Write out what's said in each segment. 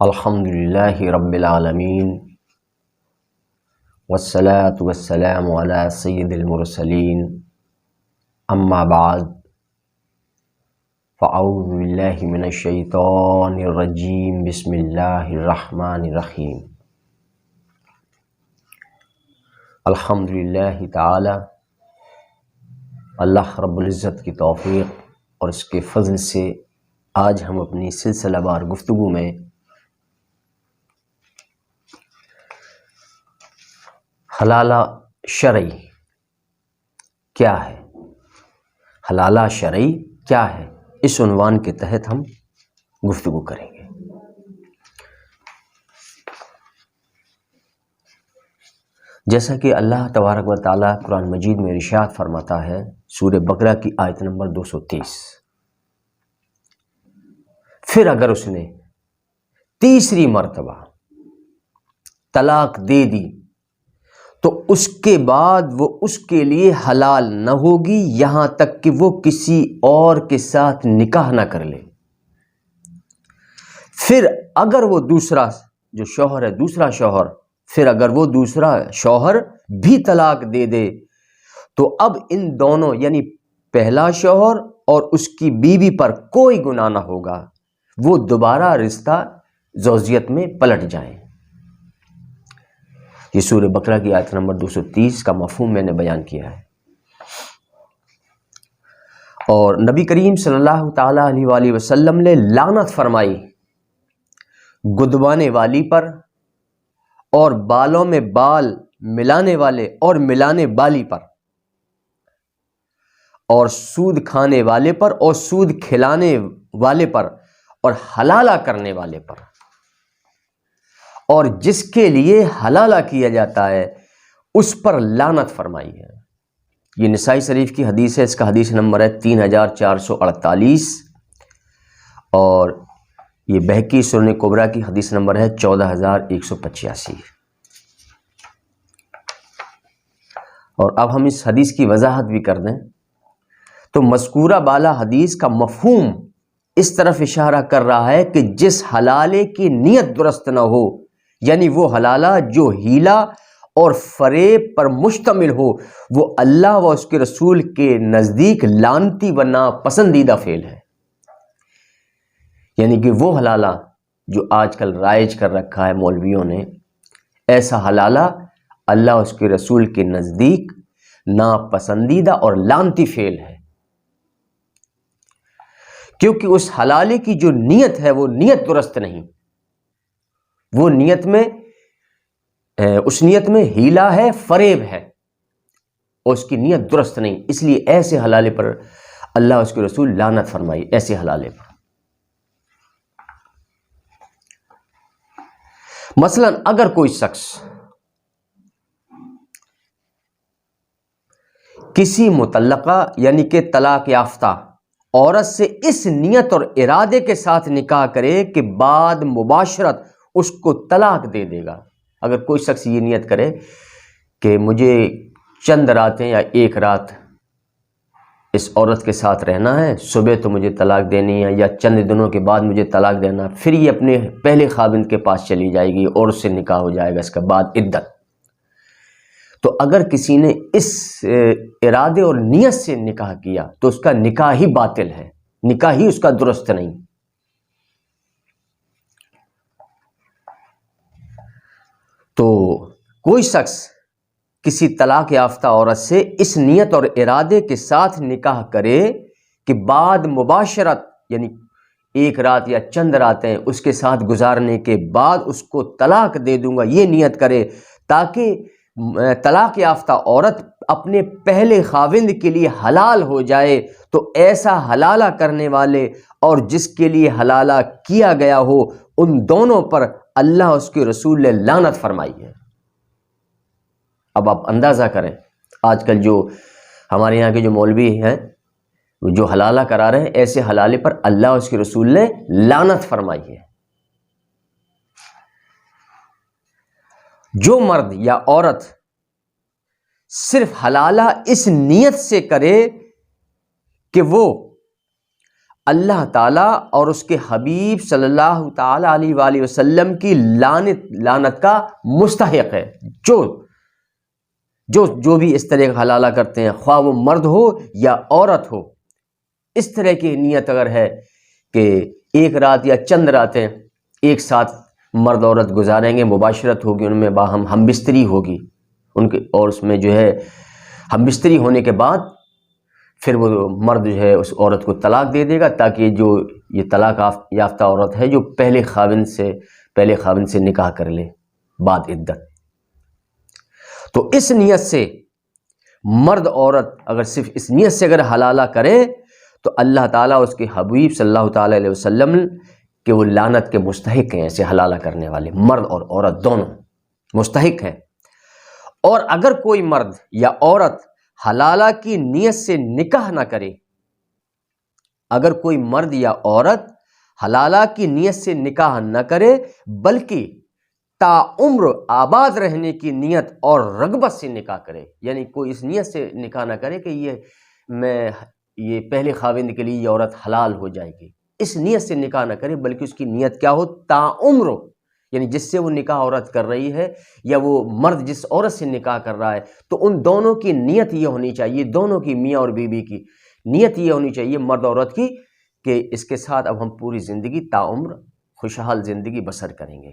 الحمدللہ رب العالمین والصلاة والسلام علی سید المرسلین اما بعد فاعوذ باللہ من الشیطان الرجیم بسم اللہ الرحمن الرحیم الحمدللہ تعالی اللہ رب العزت کی توفیق اور اس کے فضل سے آج ہم اپنی سلسلہ وار گفتگو میں حلالہ شرعی کیا ہے، حلالہ شرعی کیا ہے، اس عنوان کے تحت ہم گفتگو کریں گے۔ جیسا کہ اللہ تبارک و تعالیٰ قرآن مجید میں ارشاد فرماتا ہے سورہ بقرہ کی آیت نمبر 230، پھر اگر اس نے تیسری مرتبہ طلاق دے دی تو اس کے بعد وہ اس کے لیے حلال نہ ہوگی یہاں تک کہ وہ کسی اور کے ساتھ نکاح نہ کر لے۔ پھر اگر وہ دوسرا جو شوہر ہے، دوسرا شوہر، پھر اگر وہ دوسرا شوہر بھی طلاق دے دے تو اب ان دونوں یعنی پہلا شوہر اور اس کی بیوی پر کوئی گناہ نہ ہوگا، وہ دوبارہ رشتہ زوجیت میں پلٹ جائیں۔ یہ سورہ بقرہ کی آیت نمبر 230 کا مفہوم میں نے بیان کیا ہے۔ اور نبی کریم صلی اللہ تعالی علیہ وآلہ وسلم نے لعنت فرمائی گدوانے والی پر اور بالوں میں بال ملانے والے اور ملانے والی پر، اور سود کھانے والے پر اور سود کھلانے والے پر، اور حلالہ کرنے والے پر، اور جس کے لیے حلالہ کیا جاتا ہے اس پر لعنت فرمائی ہے۔ یہ نسائی شریف کی حدیث ہے، اس کا حدیث نمبر ہے 3448، اور یہ بہقی سنن کبریٰ کی حدیث نمبر ہے 14185۔ اور اب ہم اس حدیث کی وضاحت بھی کر دیں تو مذکورہ بالا حدیث کا مفہوم اس طرف اشارہ کر رہا ہے کہ جس حلالے کی نیت درست نہ ہو، یعنی وہ حلالہ جو ہیلا اور فریب پر مشتمل ہو، وہ اللہ و اس کے رسول کے نزدیک لعنتی و ناپسندیدہ فعل ہے۔ یعنی کہ وہ حلالہ جو آج کل رائج کر رکھا ہے مولویوں نے، ایسا حلالہ اللہ و اس کے رسول کے نزدیک ناپسندیدہ اور لعنتی فعل ہے، کیونکہ اس حلالے کی جو نیت ہے وہ نیت درست نہیں، وہ نیت میں اس نیت میں ہیلا ہے، فریب ہے، اور اس کی نیت درست نہیں، اس لیے ایسے حلالے پر اللہ اس کے رسول لعنت فرمائی، ایسے حلالے پر۔ مثلا اگر کوئی شخص کسی مطلقہ یعنی کہ طلاق یافتہ عورت سے اس نیت اور ارادے کے ساتھ نکاح کرے کہ بعد مباشرت اس کو طلاق دے دے گا، اگر کوئی شخص یہ نیت کرے کہ مجھے چند راتیں یا ایک رات اس عورت کے ساتھ رہنا ہے، صبح تو مجھے طلاق دینی ہے یا چند دنوں کے بعد مجھے طلاق دینا، پھر یہ اپنے پہلے خاوند کے پاس چلی جائے گی اور اس سے نکاح ہو جائے گا، اس کے بعد عدت۔ تو اگر کسی نے اس ارادے اور نیت سے نکاح کیا تو اس کا نکاح ہی باطل ہے، نکاح ہی اس کا درست نہیں۔ تو کوئی شخص کسی طلاق یافتہ عورت سے اس نیت اور ارادے کے ساتھ نکاح کرے کہ بعد مباشرت یعنی ایک رات یا چند راتیں اس کے ساتھ گزارنے کے بعد اس کو طلاق دے دوں گا، یہ نیت کرے تاکہ طلاق یافتہ عورت اپنے پہلے خاوند کے لیے حلال ہو جائے، تو ایسا حلالہ کرنے والے اور جس کے لیے حلالہ کیا گیا ہو ان دونوں پر اللہ اس کے رسول نے لعنت فرمائی ہے۔ اب آپ اندازہ کریں آج کل جو ہمارے یہاں کے جو مولوی ہیں جو حلالہ کرا رہے ہیں، ایسے حلالے پر اللہ اس کے رسول نے لعنت فرمائی ہے۔ جو مرد یا عورت صرف حلالہ اس نیت سے کرے کہ وہ اللہ تعالیٰ اور اس کے حبیب صلی اللہ تعالیٰ علیہ وآلہ وسلم کی لعنت کا مستحق ہے۔ جو بھی اس طرح کا حلالہ کرتے ہیں، خواہ وہ مرد ہو یا عورت ہو، اس طرح کی نیت اگر ہے کہ ایک رات یا چند راتیں ایک ساتھ مرد عورت گزاریں گے، مباشرت ہوگی، ان میں باہم ہم بستری ہوگی ان کے، اور اس میں جو ہے ہم بستری ہونے کے بعد پھر وہ مرد جو ہے اس عورت کو طلاق دے دے گا، تاکہ جو یہ طلاق یافتہ عورت ہے جو پہلے خاوند سے نکاح کر لے بعد عدت۔ تو اس نیت سے مرد عورت اگر صرف اس نیت سے اگر حلالہ کرے تو اللہ تعالیٰ اس کے حبیب صلی اللہ تعالیٰ علیہ وسلم کہ وہ لعنت کے مستحق ہیں، ایسے حلالہ کرنے والے مرد اور عورت دونوں مستحق ہیں۔ اور اگر کوئی مرد یا عورت حلالہ کی نیت سے نکاح نہ کرے، اگر کوئی مرد یا عورت حلالہ کی نیت سے نکاح نہ کرے بلکہ تعمر آباد رہنے کی نیت اور رغبت سے نکاح کرے، یعنی کوئی اس نیت سے نکاح نہ کرے کہ یہ پہلے خاوند کے لیے یہ عورت حلال ہو جائے گی، اس نیت سے نکاح نہ کرے، بلکہ اس کی نیت کیا ہو؟ تعمر، یعنی جس سے وہ نکاح عورت کر رہی ہے یا وہ مرد جس عورت سے نکاح کر رہا ہے، تو ان دونوں کی نیت یہ ہونی چاہیے، دونوں کی میاں اور بیوی کی نیت یہ ہونی چاہیے مرد عورت کی کہ اس کے ساتھ اب ہم پوری زندگی تعمر خوشحال زندگی بسر کریں گے،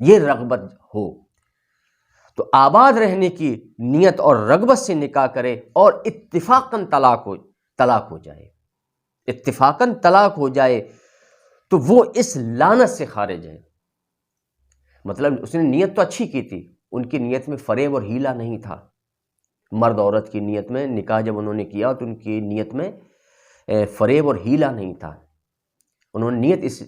یہ رغبت ہو۔ تو آباد رہنے کی نیت اور رغبت سے نکاح کرے اور اتفاقاً طلاق ہو جائے، اتفاقاً طلاق ہو جائے تو وہ اس لعنت سے خارج ہے۔ مطلب اس نے نیت تو اچھی کی تھی، ان کی نیت میں فریب اور ہیلا نہیں تھا، مرد عورت کی نیت میں نکاح جب انہوں نے کیا تو ان کی نیت میں فریب اور ہیلا نہیں تھا، انہوں نے نیت اس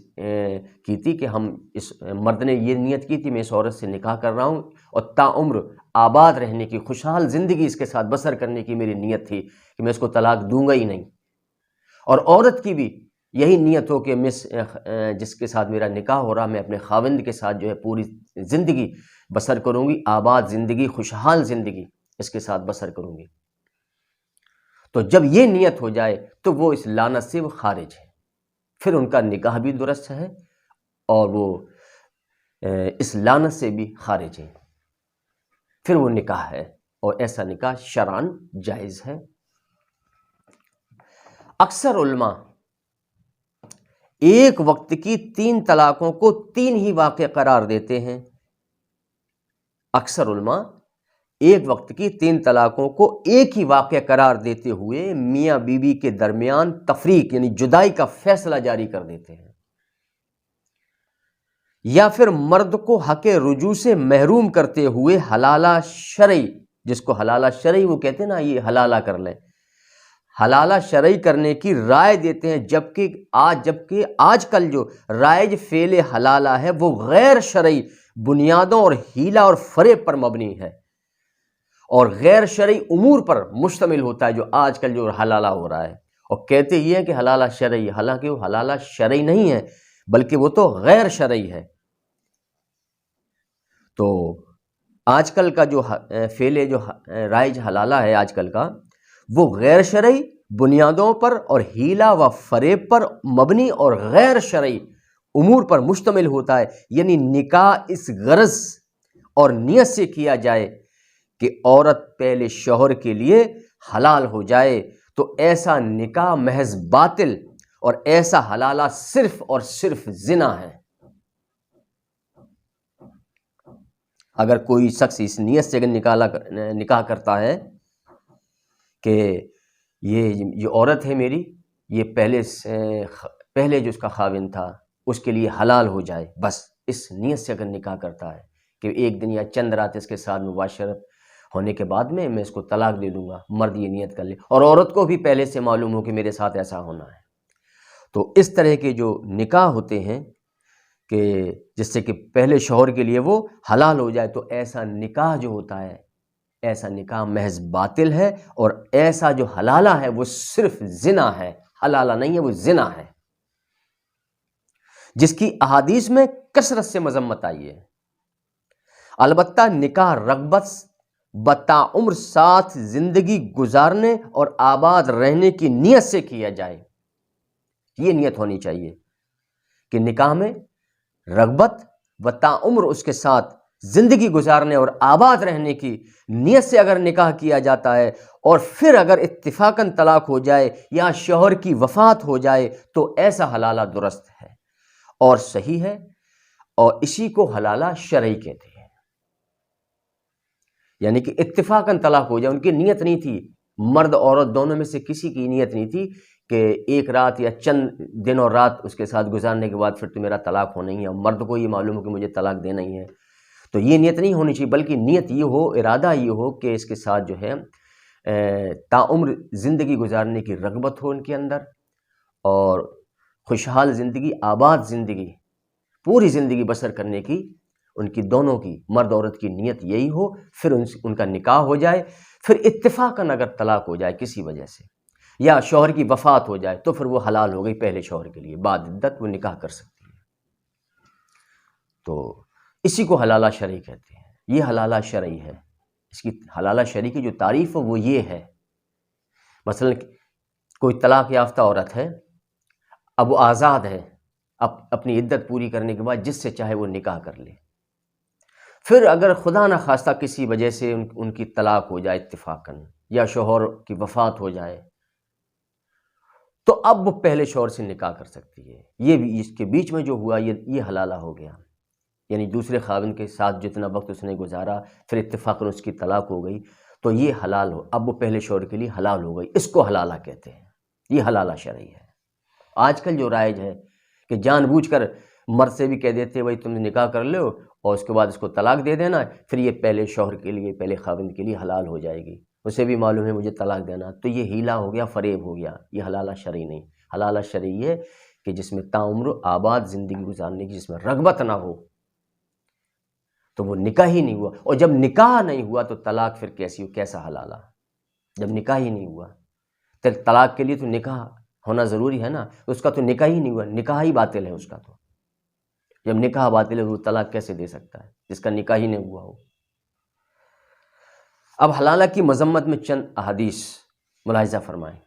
کی تھی کہ اس مرد نے یہ نیت کی تھی میں اس عورت سے نکاح کر رہا ہوں اور تعمر آباد رہنے کی خوشحال زندگی اس کے ساتھ بسر کرنے کی میری نیت تھی کہ میں اس کو طلاق دوں گا ہی نہیں، اور عورت کی بھی یہی نیت ہو کہ جس کے ساتھ میرا نکاح ہو رہا میں اپنے خاوند کے ساتھ جو ہے پوری زندگی بسر کروں گی، آباد زندگی خوشحال زندگی اس کے ساتھ بسر کروں گی۔ تو جب یہ نیت ہو جائے تو وہ اس لعنت سے وہ خارج ہے، پھر ان کا نکاح بھی درست ہے اور وہ اس لعنت سے بھی خارج ہے، پھر وہ نکاح ہے اور ایسا نکاح شرعاً جائز ہے۔ اکثر علماء ایک وقت کی 3 طلاقوں کو 3 ہی واقع قرار دیتے ہیں، اکثر علماء ایک وقت کی 3 طلاقوں کو ایک ہی واقع قرار دیتے ہوئے میاں بیوی کے درمیان تفریق یعنی جدائی کا فیصلہ جاری کر دیتے ہیں، یا پھر مرد کو حق رجوع سے محروم کرتے ہوئے حلالہ شرعی، جس کو حلالہ شرعی وہ کہتے ہیں نا، یہ حلالہ کر لیں، حلالہ شرعی کرنے کی رائے دیتے ہیں، جبکہ آج کل جو رائج فعل حلالہ ہے وہ غیر شرعی بنیادوں اور ہیلا اور فریب پر مبنی ہے اور غیر شرعی امور پر مشتمل ہوتا ہے، جو آج کل جو حلالہ ہو رہا ہے، اور کہتے یہ ہے کہ حلالہ شرعی، حالانکہ وہ حلالہ شرعی نہیں ہے بلکہ وہ تو غیر شرعی ہے۔ تو آج کل کا جو فعل جو رائج حلالہ ہے آج کل کا، وہ غیر شرعی بنیادوں پر اور ہیلا و فریب پر مبنی اور غیر شرعی امور پر مشتمل ہوتا ہے، یعنی نکاح اس غرض اور نیت سے کیا جائے کہ عورت پہلے شوہر کے لیے حلال ہو جائے، تو ایسا نکاح محض باطل اور ایسا حلالہ صرف اور صرف زنا ہے۔ اگر کوئی شخص اس نیت سے نکاح کرتا ہے کہ یہ عورت ہے میری، یہ پہلے جو اس کا خاوند تھا اس کے لیے حلال ہو جائے، بس اس نیت سے اگر نکاح کرتا ہے کہ ایک دن یا چند رات اس کے ساتھ مباشرت ہونے کے بعد میں اس کو طلاق دے دوں گا، مرد یہ نیت کر لے اور عورت کو بھی پہلے سے معلوم ہو کہ میرے ساتھ ایسا ہونا ہے، تو اس طرح کے جو نکاح ہوتے ہیں کہ جس سے کہ پہلے شوہر کے لیے وہ حلال ہو جائے، تو ایسا نکاح جو ہوتا ہے، ایسا نکاح محض باطل ہے، اور ایسا جو حلالہ ہے وہ صرف زنا ہے، حلالہ نہیں ہے، وہ زنا ہے، جس کی احادیث میں کثرت سے مذمت آئی ہے۔ البتہ نکاح رغبت بتعمر ساتھ زندگی گزارنے اور آباد رہنے کی نیت سے کیا جائے، یہ نیت ہونی چاہیے کہ نکاح میں رغبت و تعمر اس کے ساتھ زندگی گزارنے اور آباد رہنے کی نیت سے اگر نکاح کیا جاتا ہے، اور پھر اگر اتفاقاً طلاق ہو جائے یا شوہر کی وفات ہو جائے تو ایسا حلالہ درست ہے اور صحیح ہے، اور اسی کو حلالہ شرعی کہتے ہیں۔ یعنی کہ اتفاقاً طلاق ہو جائے، ان کی نیت نہیں تھی، مرد عورت دونوں میں سے کسی کی نیت نہیں تھی کہ ایک رات یا چند دن اور رات اس کے ساتھ گزارنے کے بعد پھر تو میرا طلاق ہونا ہی ہے، مرد کو یہ معلوم ہو کہ مجھے طلاق دینا ہی ہے، تو یہ نیت نہیں ہونی چاہیے، بلکہ نیت یہ ہو، ارادہ یہ ہو کہ اس کے ساتھ جو ہے تعمر زندگی گزارنے کی رغبت ہو ان کے اندر، اور خوشحال زندگی، آباد زندگی، پوری زندگی بسر کرنے کی ان کی دونوں کی، مرد عورت کی نیت یہی ہو، پھر ان کا نکاح ہو جائے، پھر اتفاقاً اگر طلاق ہو جائے کسی وجہ سے یا شوہر کی وفات ہو جائے تو پھر وہ حلال ہو گئی پہلے شوہر کے لیے، بعد عدت وہ نکاح کر سکتی ہے۔ تو اسی کو حلالہ شرعی کہتے ہیں، یہ حلالہ شرعی ہے۔ اس کی حلالہ شرعی کی جو تعریف ہے وہ یہ ہے، مثلا کوئی طلاق یافتہ عورت ہے، اب وہ آزاد ہے، اپنی عدت پوری کرنے کے بعد جس سے چاہے وہ نکاح کر لے، پھر اگر خدا نہ خواستہ کسی وجہ سے ان کی طلاق ہو جائے اتفاقاً، یا شوہر کی وفات ہو جائے، تو اب وہ پہلے شوہر سے نکاح کر سکتی ہے۔ یہ بھی اس کے بیچ میں جو ہوا یہ حلالہ ہو گیا، یعنی دوسرے خاوند کے ساتھ جتنا وقت اس نے گزارا، پھر اتفاقاً اس کی طلاق ہو گئی تو یہ حلال ہو، اب وہ پہلے شوہر کے لیے حلال ہو گئی، اس کو حلالہ کہتے ہیں، یہ حلالہ شرعی ہے۔ آج کل جو رائج ہے کہ جان بوجھ کر مرد سے بھی کہہ دیتے بھائی تم نکاح کر لو اور اس کے بعد اس کو طلاق دے دینا، پھر یہ پہلے شوہر کے لیے، پہلے خاوند کے لیے حلال ہو جائے گی، اسے بھی معلوم ہے مجھے طلاق دینا، تو یہ ہیلا ہو گیا، فریب ہو گیا، یہ حلالہ شرعی نہیں۔ حلالہ شرعی ہے کہ جس میں تعمر آباد زندگی گزارنے کی جس میں رغبت نہ ہو، تو وہ نکاح ہی نہیں ہوا، اور جب نکاح نہیں ہوا تو طلاق پھر کیسا حلالہ؟ جب نکاح ہی نہیں ہوا، تو طلاق کے لیے تو نکاح ہونا ضروری ہے نا، اس کا تو نکاح ہی نہیں ہوا، نکاح ہی باطل ہے اس کا، تو جب نکاح باطل ہے وہ طلاق کیسے دے سکتا ہے جس کا نکاح ہی نہیں ہوا ہو؟ اب حلالہ کی مذمت میں چند احادیث ملاحظہ فرمائیں۔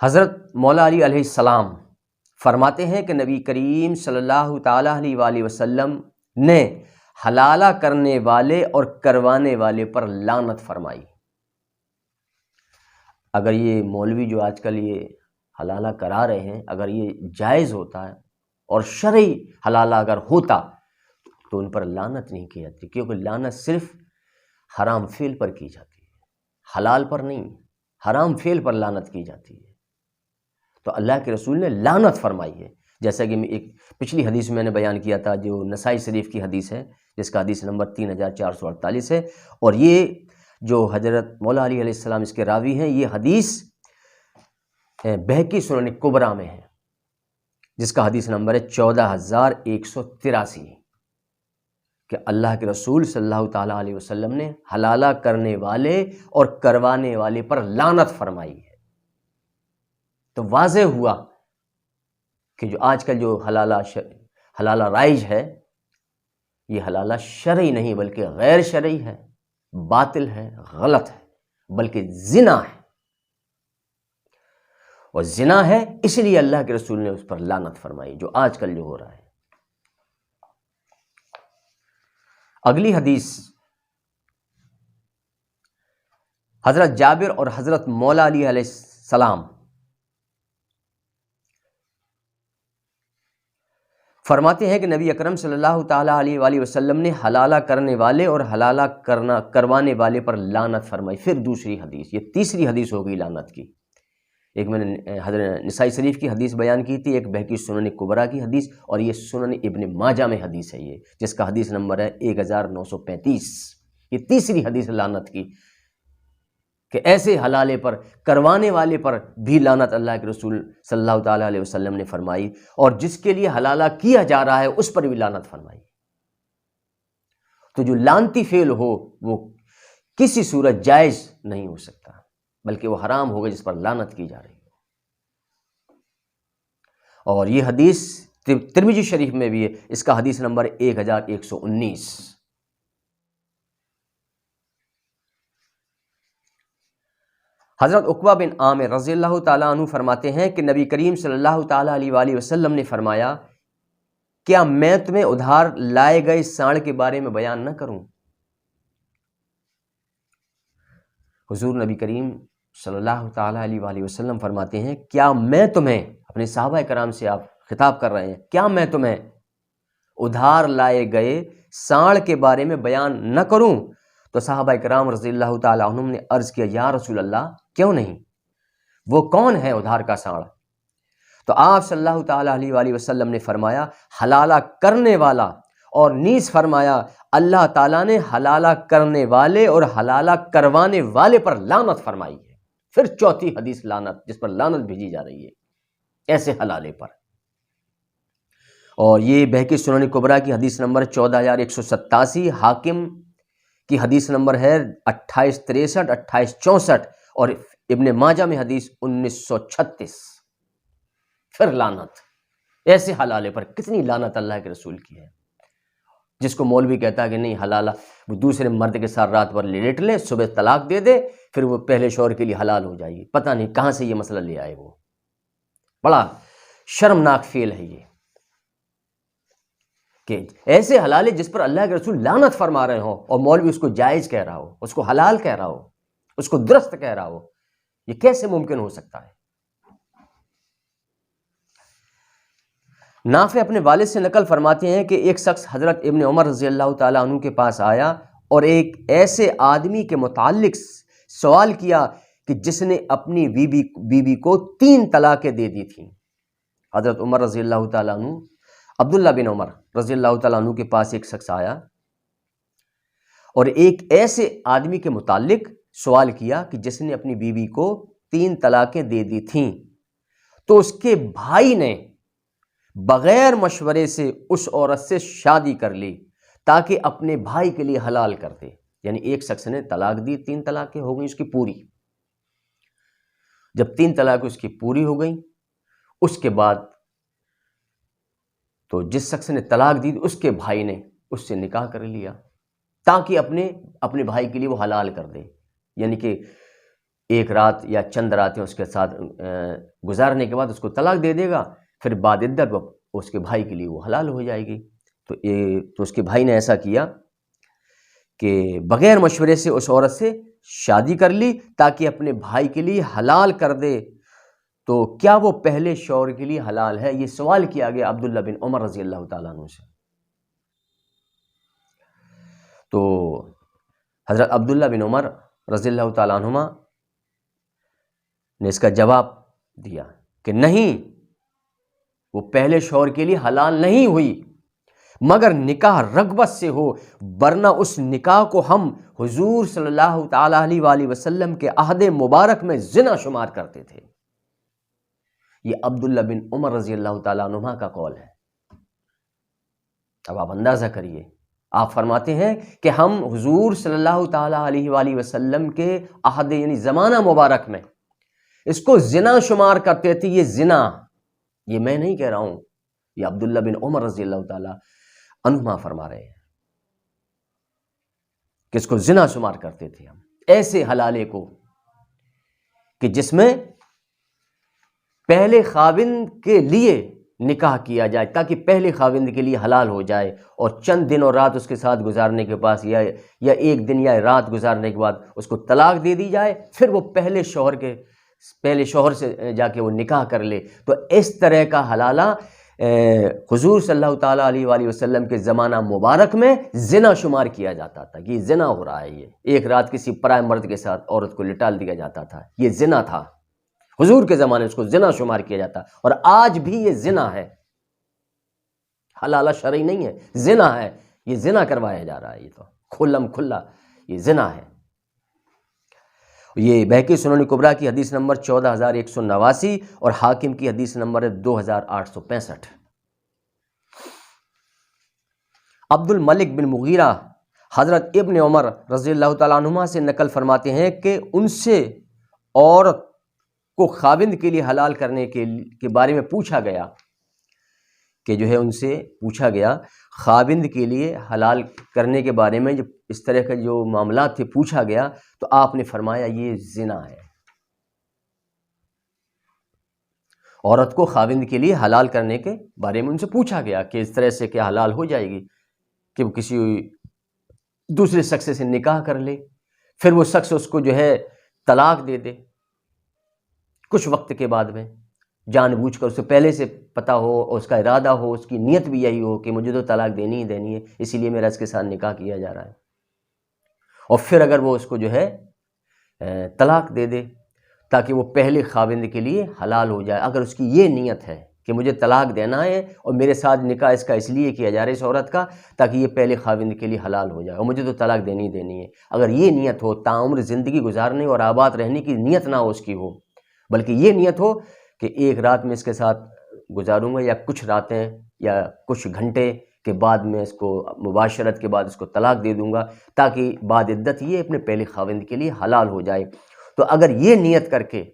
حضرت مولا علی علیہ السلام فرماتے ہیں کہ نبی کریم صلی اللہ تعالیٰ علیہ وآلہ وسلم نے حلالہ کرنے والے اور کروانے والے پر لعنت فرمائی۔ اگر یہ مولوی جو آج کل یہ حلالہ کرا رہے ہیں، اگر یہ جائز ہوتا ہے اور شرعی حلالہ اگر ہوتا تو ان پر لعنت نہیں کی جاتی، کیونکہ لعنت صرف حرام فعل پر کی جاتی ہے، حلال پر نہیں، حرام فعل پر لعنت کی جاتی ہے۔ تو اللہ کے رسول نے لعنت فرمائی ہے، جیسا کہ ایک پچھلی حدیث میں نے بیان کیا تھا جو نسائی شریف کی حدیث ہے، جس کا حدیث نمبر 3448 ہے، اور یہ جو حضرت مولا علی علیہ السلام اس کے راوی ہیں، یہ حدیث بہقی سنن کبریٰ میں ہے، جس کا حدیث نمبر ہے 14183، کہ اللہ کے رسول صلی اللہ تعالیٰ علیہ وسلم نے حلالہ کرنے والے اور کروانے والے پر لعنت فرمائی ہے۔ تو واضح ہوا کہ جو آج کل جو حلالہ رائج ہے، یہ حلالہ شرعی نہیں بلکہ غیر شرعی ہے، باطل ہے، غلط ہے، بلکہ زنا ہے، اور زنا ہے اس لیے اللہ کے رسول نے اس پر لعنت فرمائی، جو آج کل جو ہو رہا ہے۔ اگلی حدیث حضرت جابر اور حضرت مولا علی علیہ السلام فرماتے ہیں کہ نبی اکرم صلی اللہ تعالیٰ علیہ وآلہ وسلم نے حلالہ کرنے والے اور حلالہ کروانے والے پر لعنت فرمائی۔ پھر دوسری حدیث، یہ تیسری حدیث ہو گئی لعنت کی۔ ایک میں نے حضرت نسائی شریف کی حدیث بیان کی تھی، ایک بہقی سنن کبریٰ کی حدیث، اور یہ سنن ابن ماجہ میں حدیث ہے، یہ جس کا حدیث نمبر ہے 1935۔ یہ تیسری حدیث لعنت کی، کہ ایسے حلالے پر، کروانے والے پر بھی لعنت اللہ کے رسول صلی اللہ تعالیٰ علیہ وسلم نے فرمائی، اور جس کے لیے حلالہ کیا جا رہا ہے اس پر بھی لعنت فرمائی۔ تو جو لعنتی فعل ہو وہ کسی صورت جائز نہیں ہو سکتا، بلکہ وہ حرام ہوگا جس پر لعنت کی جا رہی ہے۔ اور یہ حدیث ترمذی شریف میں بھی ہے، اس کا حدیث نمبر 1119۔ حضرت عقبہ بن عامر رضی اللہ تعالیٰ عنہ فرماتے ہیں کہ نبی کریم صلی اللہ تعالیٰ علیہ وآلہ وسلم نے فرمایا، کیا میں تمہیں ادھار لائے گئے سانڑ کے بارے میں بیان نہ کروں؟ حضور نبی کریم صلی اللہ تعالیٰ علیہ وآلہ وسلم فرماتے ہیں، کیا میں تمہیں، اپنے صحابہ کرام سے آپ خطاب کر رہے ہیں، کیا میں تمہیں ادھار لائے گئے سانڑ کے بارے میں بیان نہ کروں؟ تو صحابہ کرام رضی اللہ تعالیٰ عنہم نے عرض کیا، یا رسول اللہ کیوں نہیں، وہ کون ہے ادھار کا سانڑ؟ تو آپ صلی اللہ تعالیٰ علیہ وآلہ وسلم نے فرمایا، حلالہ کرنے والا، اور نیز فرمایا اللہ تعالیٰ نے حلالہ کرنے والے اور حلالہ کروانے والے پر لعنت فرمائی ہے۔ پھر چوتھی حدیث لعنت، جس پر لعنت بھیجی جا رہی ہے ایسے حلالے پر، اور یہ بہقی سنن کبریٰ کی حدیث نمبر 14187، حاکم کی حدیث نمبر ہے 2863 2864، اور ابن ماجہ میں حدیث 1936۔ پھر لعنت، ایسے حلالے پر کتنی لعنت اللہ کے رسول کی ہے، جس کو مولوی کہتا ہے کہ نہیں حلالہ، وہ دوسرے مرد کے ساتھ رات بھر لیٹ لے، صبح طلاق دے دے، پھر وہ پہلے شوہر کے لیے حلال ہو جائے گی۔ پتہ نہیں کہاں سے یہ مسئلہ لے آئے، وہ بڑا شرمناک فعل ہے یہ، کہ ایسے حلالے جس پر اللہ کے رسول لعنت فرما رہے ہوں اور مولوی اس کو جائز کہہ رہا ہو، اس کو حلال کہہ رہا ہو، اس کو درست کہہ رہا ہو، یہ کیسے ممکن ہو سکتا ہے؟ نافع اپنے والد سے نقل فرماتے ہیں کہ ایک شخص حضرت ابن عمر رضی اللہ تعالیٰ عنہ کے پاس آیا اور ایک ایسے آدمی کے متعلق سوال کیا کہ جس نے اپنی بیوی کو 3 طلاقیں دے دی تھیں۔ حضرت عمر رضی اللہ تعالیٰ عنہ، عبداللہ بن عمر رضی اللہ تعالیٰ عنہ کے پاس ایک شخص آیا اور ایک ایسے آدمی کے متعلق سوال کیا کہ جس نے اپنی بیوی کو 3 طلاقیں دے دی تھیں، تو اس کے بھائی نے بغیر مشورے سے اس عورت سے شادی کر لی تاکہ اپنے بھائی کے لیے حلال کر دے۔ یعنی ایک شخص نے طلاق دی، 3 طلاقیں ہو گئیں اس کی پوری۔ جب 3 طلاقیں اس کی پوری ہو گئیں، اس کے بعد تو جس شخص نے طلاق دی اس کے بھائی نے اس سے نکاح کر لیا تاکہ اپنے بھائی کے لیے وہ حلال کر دے۔ یعنی کہ ایک رات یا چند راتیں اس کے ساتھ گزارنے کے بعد اس کو طلاق دے دے گا، پھر بعد عدت اس کے بھائی کے لیے وہ حلال ہو جائے گی۔ تو اس کے بھائی نے ایسا کیا کہ بغیر مشورے سے اس عورت سے شادی کر لی تاکہ اپنے بھائی کے لیے حلال کر دے۔ تو کیا وہ پہلے شوہر کے لیے حلال ہے؟ یہ سوال کیا گیا عبداللہ بن عمر رضی اللہ تعالیٰ عنہ سے۔ تو حضرت عبداللہ بن عمر رضی اللہ تعالیٰ عنہما نے اس کا جواب دیا کہ نہیں، وہ پہلے شوہر کے لیے حلال نہیں ہوئی مگر نکاح رغبت سے ہو، ورنہ اس نکاح کو ہم حضور صلی اللہ تعالیٰ علیہ وآلہ وسلم کے عہد مبارک میں زنا شمار کرتے تھے۔ یہ عبداللہ بن عمر رضی اللہ تعالیٰ عنہ کا قول ہے۔ اب آپ اندازہ کریے، آپ فرماتے ہیں کہ ہم حضور صلی اللہ تعالیٰ علیہ وآلہ وسلم کے عہد یعنی زمانہ مبارک میں اس کو زنا شمار کرتے تھے۔ یہ زنا، یہ میں نہیں کہہ رہا ہوں، یہ عبداللہ بن عمر رضی اللہ تعالیٰ عنہما فرما رہے ہیں کہ اس کو زنا شمار کرتے تھے ہم، ایسے حلالے کو کہ جس میں پہلے خاوند کے لیے نکاح کیا جائے تاکہ پہلے خاوند کے لیے حلال ہو جائے، اور چند دن اور رات اس کے ساتھ گزارنے کے پاس یا ایک دن یا رات گزارنے کے بعد اس کو طلاق دے دی جائے، پھر وہ پہلے شوہر سے جا کے وہ نکاح کر لے۔ تو اس طرح کا حلالہ حضور صلی اللہ تعالیٰ علیہ وآلہ وسلم کے زمانہ مبارک میں زنا شمار کیا جاتا تھا کہ یہ زنا ہو رہا ہے، یہ ایک رات کسی پرائے مرد کے ساتھ عورت کو لٹال دیا جاتا تھا، یہ زنا تھا۔ حضور کے زمانے میں اس کو زنا شمار کیا جاتا، اور آج بھی یہ زنا ہے، حلالہ شرعی نہیں ہے، زنا ہے، یہ زنا کروایا جا رہا ہے، یہ تو کھلم کھلا یہ زنا ہے۔ یہ بہقی سنن کبریٰ کی حدیث نمبر 14189 اور حاکم کی حدیث نمبر 2865۔ عبد الملک بن مغیرہ حضرت ابن عمر رضی اللہ تعالیٰ عنہما سے نقل فرماتے ہیں کہ ان سے عورت کو خاوند کے لیے حلال کرنے کے بارے میں پوچھا گیا، کہ جو ہے ان سے پوچھا گیا خاوند کے لیے حلال کرنے کے بارے میں، جب اس طرح کے جو معاملات تھے پوچھا گیا تو آپ نے فرمایا یہ زنا ہے، عورت کو خاوند کے لیے حلال کرنے کے بارے میں ان سے پوچھا گیا کہ اس طرح سے کیا حلال ہو جائے گی کہ وہ کسی دوسرے شخص سے نکاح کر لے، پھر وہ شخص اس کو جو ہے طلاق دے دے کچھ وقت کے بعد میں، جان بوجھ کر، اسے پہلے سے پتہ ہو اور اس کا ارادہ ہو، اس کی نیت بھی یہی ہو کہ مجھے تو طلاق دینی ہی دینی ہے، اسی لیے میرا اس کے ساتھ نکاح کیا جا رہا ہے، اور پھر اگر وہ اس کو جو ہے طلاق دے دے تاکہ وہ پہلے خاوند کے لیے حلال ہو جائے، اگر اس کی یہ نیت ہے کہ مجھے طلاق دینا ہے اور میرے ساتھ نکاح اس کا اس لیے کیا جا رہا ہے اس عورت کا تاکہ یہ پہلے خاوند کے لیے حلال ہو جائے اور مجھے تو طلاق دینی ہی دینی ہے، اگر یہ نیت ہو، تعمر زندگی گزارنے اور آباد رہنے کی نیت نہ ہو اس کی ہو، بلکہ یہ نیت ہو کہ ایک رات میں اس کے ساتھ گزاروں گا یا کچھ راتیں یا کچھ گھنٹے کے بعد میں اس کو مباشرت کے بعد اس کو طلاق دے دوں گا تاکہ بعد عدت یہ اپنے پہلے خاوند کے لیے حلال ہو جائے، تو اگر یہ نیت کر کے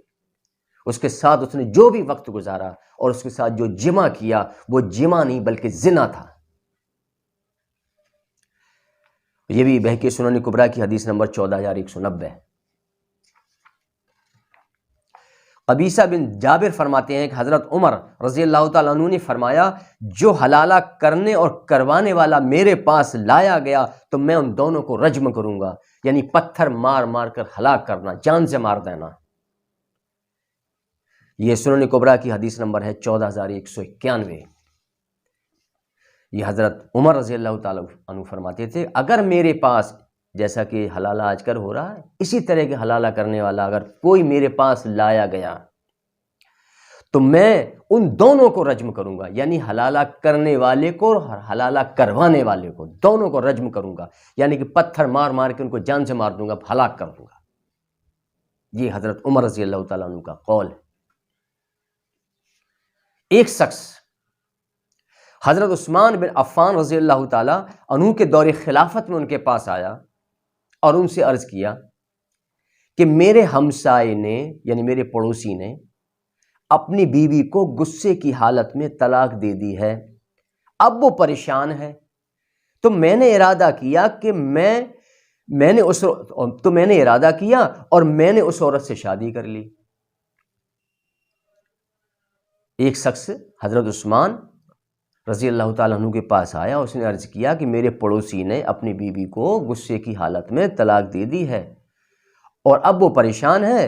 اس کے ساتھ اس نے جو بھی وقت گزارا اور اس کے ساتھ جو جمع کیا وہ جمع نہیں بلکہ زنا تھا۔ یہ بھی بہقی سنن کبریٰ کی حدیث نمبر 14190۔ قبیصہ بن جابر فرماتے ہیں کہ حضرت عمر رضی اللہ تعالیٰ عنہ نے فرمایا، جو حلالہ کرنے اور کروانے والا میرے پاس لایا گیا تو میں ان دونوں کو رجم کروں گا، یعنی پتھر مار مار کر ہلاک کرنا، جان سے مار دینا۔ یہ سنن کبریٰ کی حدیث نمبر ہے 14191۔ یہ حضرت عمر رضی اللہ تعالیٰ عنہ فرماتے تھے، اگر میرے پاس، جیسا کہ حلالہ آج کل ہو رہا ہے، اسی طرح کے حلالہ کرنے والا اگر کوئی میرے پاس لایا گیا تو میں ان دونوں کو رجم کروں گا، یعنی حلالہ کرنے والے کو اور حلالہ کروانے والے کو، دونوں کو رجم کروں گا، یعنی کہ پتھر مار مار کے ان کو جان سے مار دوں گا، ہلاک کر دوں گا۔ یہ حضرت عمر رضی اللہ تعالیٰ عنہ کا قول ہے۔ ایک شخص حضرت عثمان بن عفان رضی اللہ تعالیٰ عنہ کے دور خلافت میں ان کے پاس آیا اور ان سے عرض کیا کہ میرے ہمسائے نے، یعنی میرے پڑوسی نے، اپنی بیوی کو غصے کی حالت میں طلاق دے دی ہے، اب وہ پریشان ہے، تو میں نے ارادہ کیا اور میں نے اس عورت سے شادی کر لی۔ ایک شخص حضرت عثمان رضی اللہ تعالیٰ عنہ کے پاس آیا، اس نے عرض کیا کہ میرے پڑوسی نے اپنی بیوی کو غصے کی حالت میں طلاق دے دی ہے اور اب وہ پریشان ہے،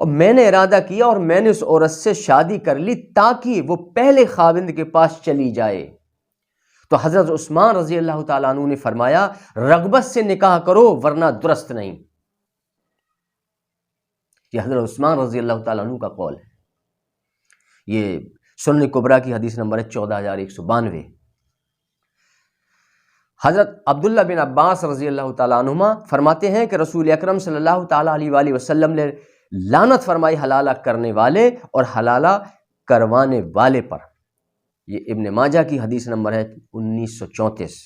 اور میں نے ارادہ کیا اور میں نے اس عورت سے شادی کر لی تاکہ وہ پہلے خاوند کے پاس چلی جائے۔ تو حضرت عثمان رضی اللہ تعالیٰ عنہ نے فرمایا، رغبت سے نکاح کرو ورنہ درست نہیں۔ یہ حضرت عثمان رضی اللہ تعالیٰ عنہ کا قول ہے۔ یہ سنن کبریٰ کی حدیث نمبر 14192۔ حضرت عبداللہ بن عباس رضی اللہ تعالیٰ عنہما فرماتے ہیں کہ رسول اکرم صلی اللہ تعالیٰ علیہ وآلہ وسلم نے لعنت فرمائی حلالہ کرنے والے اور حلالہ کروانے والے پر۔ یہ ابن ماجہ کی حدیث نمبر ہے 1934۔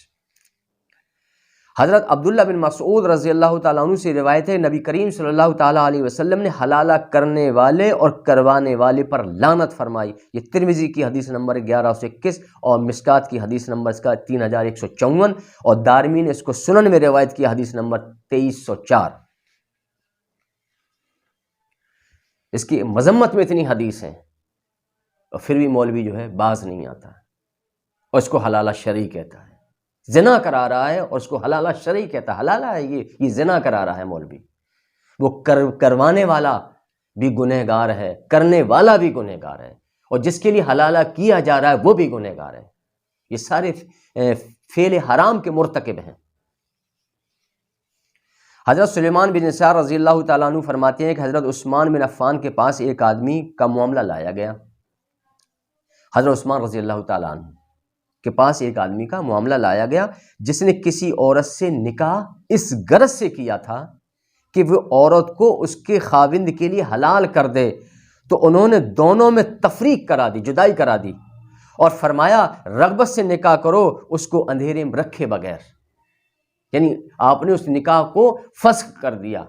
حضرت عبداللہ بن مسعود رضی اللہ تعالیٰ عنہ سے روایت ہے، نبی کریم صلی اللہ تعالیٰ علیہ وسلم نے حلالہ کرنے والے اور کروانے والے پر لعنت فرمائی۔ یہ ترمذی کی حدیث نمبر 1121 اور مشکات کی حدیث نمبر اس کا 3154، اور دارمی نے اس کو سنن میں روایت کی حدیث نمبر 2304۔ اس کی مذمت میں اتنی حدیث ہیں اور پھر بھی مولوی جو ہے باز نہیں آتا اور اس کو حلالہ شرعی کہتا ہے، زنا کرا رہا ہے اور اس کو حلالہ شرعی کہتا ہے، حلالہ ہے یہ زنا کرا رہا ہے مولوی۔ وہ کروانے والا بھی گنہگار ہے، کرنے والا بھی گنہگار ہے، اور جس کے لیے حلالہ کیا جا رہا ہے وہ بھی گنہگار ہے۔ یہ سارے فعل حرام کے مرتکب ہیں۔ حضرت سلیمان بن یسار رضی اللہ تعالیٰ عنہ فرماتے ہیں کہ حضرت عثمان بن عفان کے پاس ایک آدمی کا معاملہ لایا گیا۔ حضرت عثمان رضی اللہ تعالیٰ عنہ کے پاس ایک آدمی کا معاملہ لایا گیا جس نے کسی عورت سے نکاح اس غرض سے کیا تھا کہ وہ عورت کو اس کے خاوند کے لیے حلال کر دے، تو انہوں نے دونوں میں تفریق کرا دی، جدائی کرا دی، اور فرمایا رغبت سے نکاح کرو، اس کو اندھیرے میں رکھے بغیر، یعنی آپ نے اس نکاح کو فسخ کر دیا،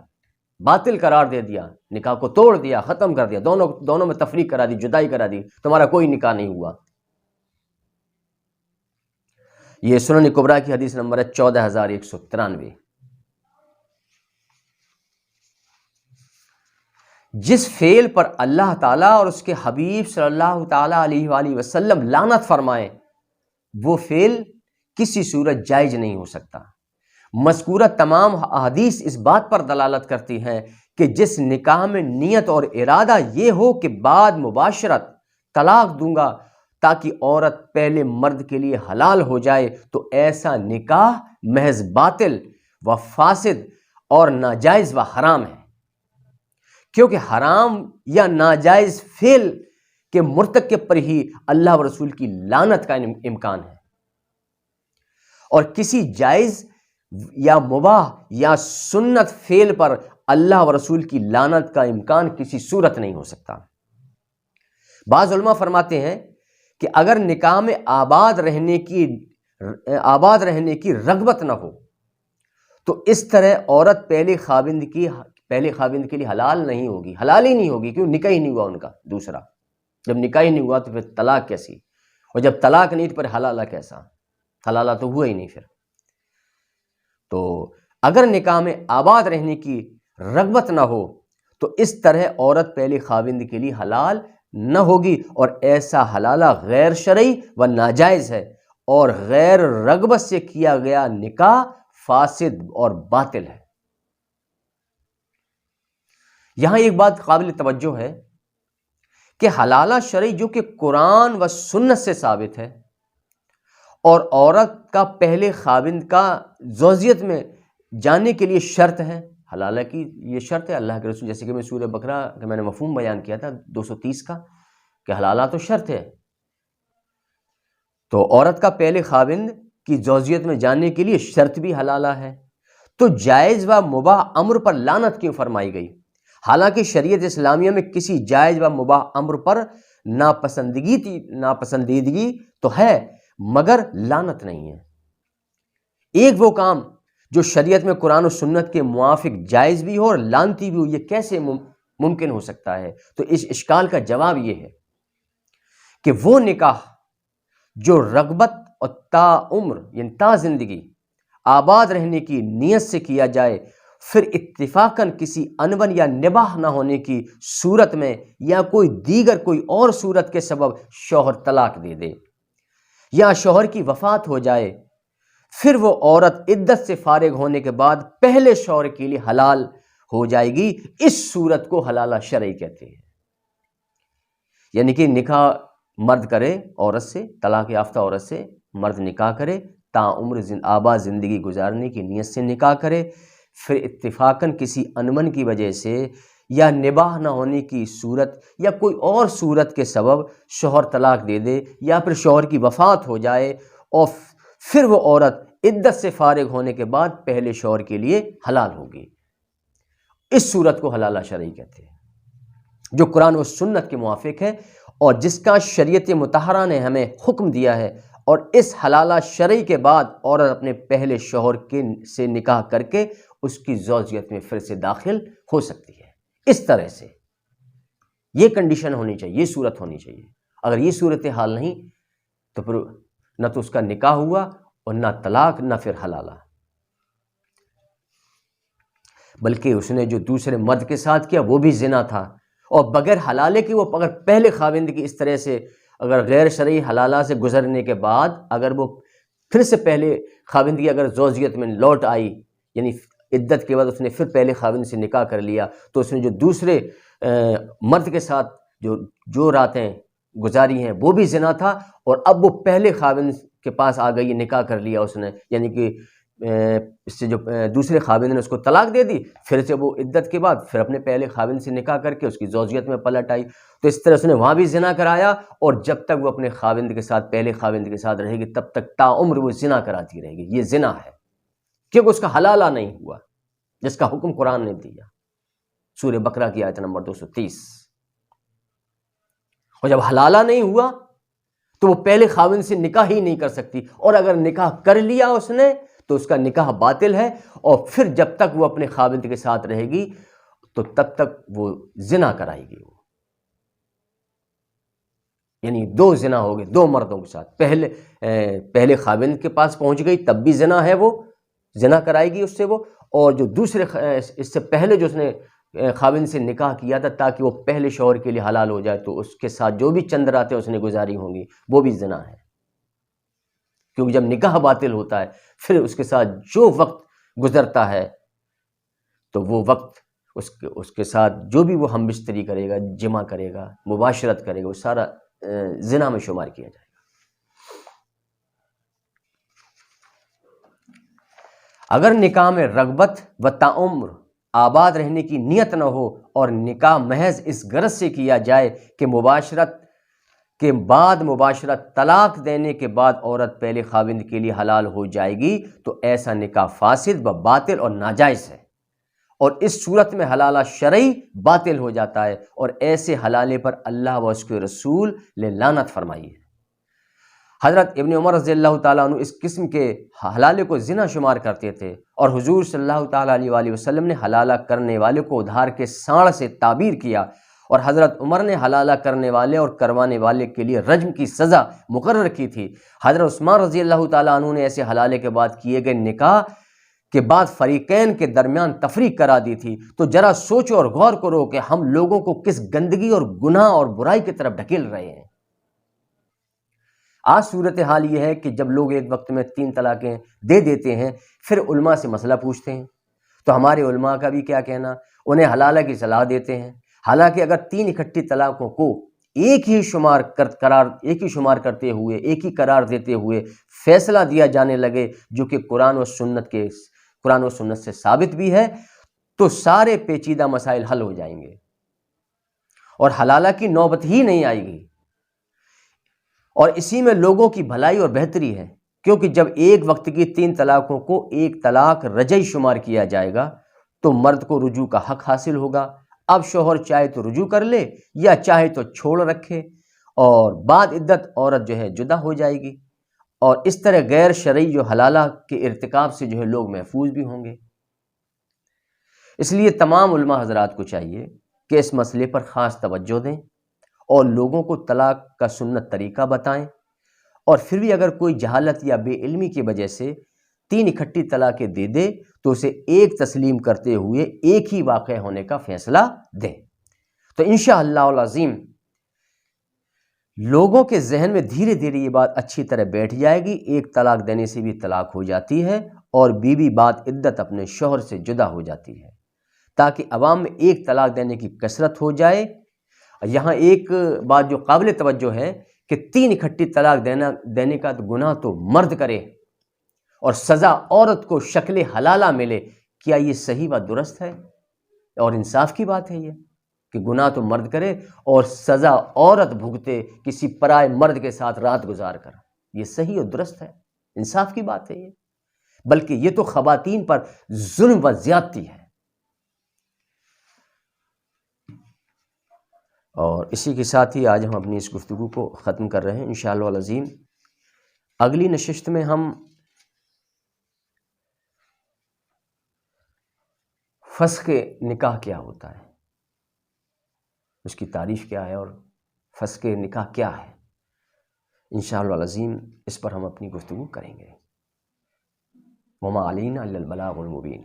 باطل قرار دے دیا، نکاح کو توڑ دیا، ختم کر دیا، دونوں میں تفریق کرا دی، جدائی کرا دی، تمہارا کوئی نکاح نہیں ہوا۔ یہ سنن کبریٰ کی حدیث نمبر ہے 14193۔ جس فعل پر اللہ تعالیٰ اور اس کے حبیب صلی اللہ تعالیٰ علیہ وآلہ وسلم لعنت فرمائیں، وہ فعل کسی صورت جائز نہیں ہو سکتا۔ مذکورہ تمام احادیث اس بات پر دلالت کرتی ہیں کہ جس نکاح میں نیت اور ارادہ یہ ہو کہ بعد مباشرت طلاق دوں گا تاکہ عورت پہلے مرد کے لیے حلال ہو جائے، تو ایسا نکاح محض باطل و فاسد اور ناجائز و حرام ہے، کیونکہ حرام یا ناجائز فعل کے مرتکب پر ہی اللہ و رسول کی لعنت کا امکان ہے، اور کسی جائز یا مباح یا سنت فعل پر اللہ و رسول کی لعنت کا امکان کسی صورت نہیں ہو سکتا۔ بعض علماء فرماتے ہیں کہ اگر نکاح میں آباد رہنے کی رغبت نہ ہو تو اس طرح عورت پہلے خاوند کے لیے حلال نہیں ہوگی، حلال ہی نہیں ہوگی، کیوں؟ نکاح ہی نہیں ہوا ان کا دوسرا۔ جب نکاح ہی نہیں ہوا تو پھر طلاق کیسی، اور جب طلاق نہیں تو پھر حلالہ کیسا؟ حلالہ تو ہوا ہی نہیں پھر۔ تو اگر نکاح میں آباد رہنے کی رغبت نہ ہو تو اس طرح عورت پہلے خاوند کے لیے حلال نہ ہوگی، اور ایسا حلالہ غیر شرعی و ناجائز ہے، اور غیر رغبت سے کیا گیا نکاح فاسد اور باطل ہے۔ یہاں ایک بات قابل توجہ ہے کہ حلالہ شرعی جو کہ قرآن و سنت سے ثابت ہے، اور عورت کا پہلے خاوند کا زوجیت میں جانے کے لیے شرط ہے، حلالہ کی یہ شرط ہے۔ اللہ کے رسول، جیسے کہ میں سورہ بقرہ کا میں نے مفہوم بیان کیا تھا 230 کا، کہ حلالہ تو شرط ہے، تو عورت کا پہلے خاوند کی زوجیت میں جانے کے لیے شرط بھی حلالہ ہے، تو جائز و مباح امر پر لعنت کیوں فرمائی گئی؟ حالانکہ شریعت اسلامیہ میں کسی جائز و مباح امر پر ناپسندیدگی تو ہے مگر لعنت نہیں ہے۔ ایک وہ کام جو شریعت میں قرآن و سنت کے موافق جائز بھی ہو اور لعنتی بھی ہو، یہ کیسے ممکن ہو سکتا ہے؟ تو اس اشکال کا جواب یہ ہے کہ وہ نکاح جو رغبت اور تا عمر یعنی تا زندگی آباد رہنے کی نیت سے کیا جائے، پھر اتفاقاً کسی انون یا نباہ نہ ہونے کی صورت میں یا کوئی اور صورت کے سبب شوہر طلاق دے دے یا شوہر کی وفات ہو جائے، پھر وہ عورت عدت سے فارغ ہونے کے بعد پہلے شوہر کے لیے حلال ہو جائے گی، اس صورت کو حلالہ شرعی کہتے ہیں۔ یعنی کہ نکاح مرد کرے عورت سے، طلاق یافتہ عورت سے مرد نکاح کرے، تا عمر آباد زندگی گزارنے کی نیت سے نکاح کرے، پھر اتفاقاً کسی انمن کی وجہ سے یا نباہ نہ ہونے کی صورت یا کوئی اور صورت کے سبب شوہر طلاق دے دے یا پھر شوہر کی وفات ہو جائے، اور پھر وہ عورت عدت سے فارغ ہونے کے بعد پہلے شوہر کے لیے حلال ہوگی، اس صورت کو حلالہ شرعی کہتے ہیں، جو قرآن و سنت کے موافق ہے اور جس کا شریعت مطہرہ نے ہمیں حکم دیا ہے۔ اور اس حلالہ شرعی کے بعد عورت اپنے پہلے شوہر سے نکاح کر کے اس کی زوجیت میں پھر سے داخل ہو سکتی ہے۔ اس طرح سے یہ کنڈیشن ہونی چاہیے، یہ صورت ہونی چاہیے۔ اگر یہ صورتحال نہیں تو پھر نہ تو اس کا نکاح ہوا اور نہ طلاق نہ پھر حلالہ، بلکہ اس نے جو دوسرے مرد کے ساتھ کیا وہ بھی زنا تھا، اور بغیر حلالے کی وہ اگر پہلے خاوند کی اس طرح سے اگر غیر شرعی حلالہ سے گزرنے کے بعد اگر وہ پھر سے پہلے خاوند کی اگر زوجیت میں لوٹ آئی، یعنی عدت کے بعد اس نے پھر پہلے خاوند سے نکاح کر لیا، تو اس نے جو دوسرے مرد کے ساتھ جو راتیں گزاری ہیں وہ بھی زنا تھا، اور اب وہ پہلے خاوند کے پاس آ گئی، نکاح کر لیا اس نے، یعنی کہ اس سے جو دوسرے خاوند نے اس کو طلاق دے دی، پھر سے وہ عدت کے بعد پھر اپنے پہلے خاوند سے نکاح کر کے اس کی زوجیت میں پلٹ آئی، تو اس طرح اس نے وہاں بھی زنا کرایا، اور جب تک وہ اپنے خاوند کے ساتھ پہلے خاوند کے ساتھ رہے گی تب تک تا عمر وہ زنا کراتی رہے گی۔ یہ زنا ہے کیونکہ اس کا حلالہ نہیں ہوا جس کا حکم قرآن نے دیا، سورہ بقرہ کی آیت نمبر 230۔ اور جب حلالہ نہیں ہوا تو وہ پہلے خاوند سے نکاح ہی نہیں کر سکتی، اور اگر نکاح کر لیا اس نے تو اس کا نکاح باطل ہے، اور پھر جب تک وہ اپنے خاوند کے ساتھ رہے گی تو تب تک وہ زنا کرائے گی، یعنی دو زنا ہو گئے دو مردوں کے ساتھ، پہلے خاوند کے پاس پہنچ گئی تب بھی زنا ہے، وہ زنا کرائے گی اس سے وہ، اور جو دوسرے اس سے پہلے جو اس نے خاوند سے نکاح کیا تھا تاکہ وہ پہلے شوہر کے لیے حلال ہو جائے، تو اس کے ساتھ جو بھی چند راتیں اس نے گزاری ہوں گی وہ بھی زنا ہے، کیونکہ جب نکاح باطل ہوتا ہے پھر اس کے ساتھ جو وقت گزرتا ہے تو وہ وقت اس کے ساتھ جو بھی وہ ہم بستری کرے گا، جمع کرے گا، مباشرت کرے گا، وہ سارا زنا میں شمار کیا جائے گا۔ اگر نکاح میں رغبت و تعمر آباد رہنے کی نیت نہ ہو اور نکاح محض اس غرض سے کیا جائے کہ مباشرت کے بعد طلاق دینے کے بعد عورت پہلے خاوند کے لیے حلال ہو جائے گی، تو ایسا نکاح فاسد و باطل اور ناجائز ہے، اور اس صورت میں حلالہ شرعی باطل ہو جاتا ہے، اور ایسے حلالے پر اللہ و اس کے رسول نے لعنت فرمائی ہے۔ حضرت ابن عمر رضی اللہ تعالیٰ عنہ اس قسم کے حلالے کو زنا شمار کرتے تھے، اور حضور صلی اللہ تعالیٰ علیہ وآلہ وسلم نے حلالہ کرنے والے کو ادھار کے سانڑ سے تعبیر کیا، اور حضرت عمر نے حلالہ کرنے والے اور کروانے والے کے لیے رجم کی سزا مقرر کی تھی۔ حضرت عثمان رضی اللہ تعالیٰ عنہ نے ایسے حلالے کے بعد کیے گئے نکاح کے بعد فریقین کے درمیان تفریق کرا دی تھی۔ تو ذرا سوچو اور غور کرو کہ ہم لوگوں کو کس گندگی اور گناہ اور برائی کی طرف ڈھکیل رہے ہیں۔ آج صورتحال یہ ہے کہ جب لوگ ایک وقت میں 3 طلاقیں دے دیتے ہیں، پھر علماء سے مسئلہ پوچھتے ہیں، تو ہمارے علماء کا بھی کیا کہنا، انہیں حلالہ کی صلاح دیتے ہیں۔ حالانکہ اگر 3 اکٹھی طلاقوں کو ایک ہی شمار کرتے ہوئے، ایک ہی قرار دیتے ہوئے فیصلہ دیا جانے لگے، جو کہ قرآن و سنت سے ثابت بھی ہے، تو سارے پیچیدہ مسائل حل ہو جائیں گے اور حلالہ کی نوبت ہی نہیں آئے گی۔ اور اسی میں لوگوں کی بھلائی اور بہتری ہے، کیونکہ جب ایک وقت کی 3 طلاقوں کو ایک طلاق رجعی شمار کیا جائے گا تو مرد کو رجوع کا حق حاصل ہوگا۔ اب شوہر چاہے تو رجوع کر لے یا چاہے تو چھوڑ رکھے، اور بعد عدت عورت جدا ہو جائے گی، اور اس طرح غیر شرعی حلالہ کے ارتکاب سے لوگ محفوظ بھی ہوں گے۔ اس لیے تمام علماء حضرات کو چاہیے کہ اس مسئلے پر خاص توجہ دیں اور لوگوں کو طلاق کا سنت طریقہ بتائیں، اور پھر بھی اگر کوئی جہالت یا بے علمی کی وجہ سے 3 اکٹھی طلاقیں دے دے تو اسے ایک تسلیم کرتے ہوئے ایک ہی واقع ہونے کا فیصلہ دیں۔ تو انشاءاللہ العظیم لوگوں کے ذہن میں دھیرے دھیرے یہ بات اچھی طرح بیٹھ جائے گی۔ ایک طلاق دینے سے بھی طلاق ہو جاتی ہے، اور بیوی بعد عدت اپنے شوہر سے جدا ہو جاتی ہے، تاکہ عوام میں ایک طلاق دینے کی کثرت ہو جائے۔ یہاں ایک بات جو قابل توجہ ہے کہ 3 اکٹھی طلاق دینے کا گناہ تو مرد کرے اور سزا عورت کو شکل حلالہ ملے، کیا یہ صحیح و درست ہے اور انصاف کی بات ہے؟ یہ کہ گناہ تو مرد کرے اور سزا عورت بھگتے کسی پرائے مرد کے ساتھ رات گزار کر، یہ صحیح اور درست ہے؟ انصاف کی بات ہے یہ؟ بلکہ یہ تو خواتین پر ظلم و زیادتی ہے۔ اور اسی کے ساتھ ہی آج ہم اپنی اس گفتگو کو ختم کر رہے ہیں انشاءاللہ العظیم۔ اگلی نشست میں ہم فسخ نکاح کیا ہوتا ہے، اس کی تعریف کیا ہے، اور فسخ نکاح کیا ہے، انشاءاللہ العظیم اس پر ہم اپنی گفتگو کریں گے۔ وما علینا الا البلاغ المبین۔